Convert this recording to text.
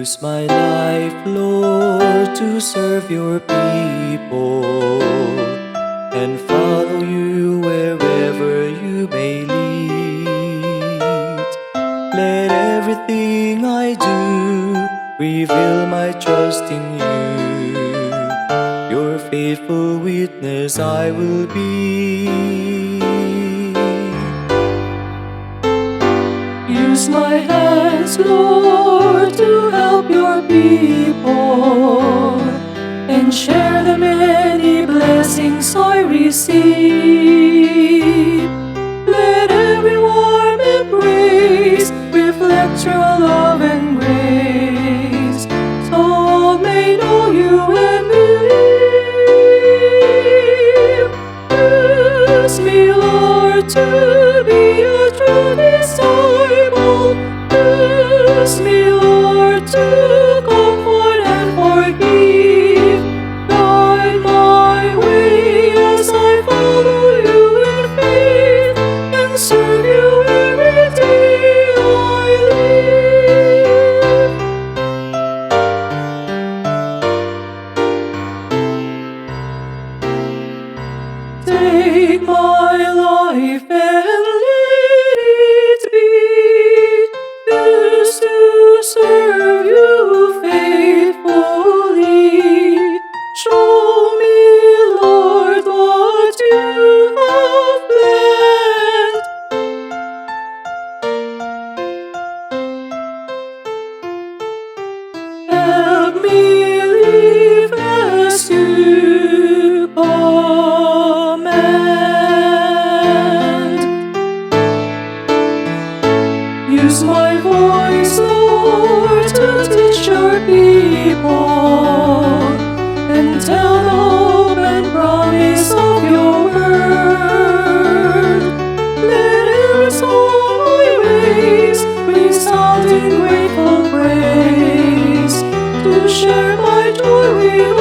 Use my life, Lord, to serve your people and follow you wherever you may lead. Let everything I do reveal my trust in you. Your faithful witness I will be. Use my hands, Lord, to help your people and share the many blessings I receive. Let every warm embrace reflect your love and grace, so all may know you and believe. Use me, Lord, to be a true disciple. Use me, Lord, to comfort and forgive. Guide my way as I follow you in faith and serve you every day I live. Take my life and let it be used to serve you faithfully. Show me, Lord, what you have planned. Help me live as you command. Use my voice, Lord, to teach your people and tell the hope and promise of your word. Let every song I raise resound in grateful praise, to share my joy with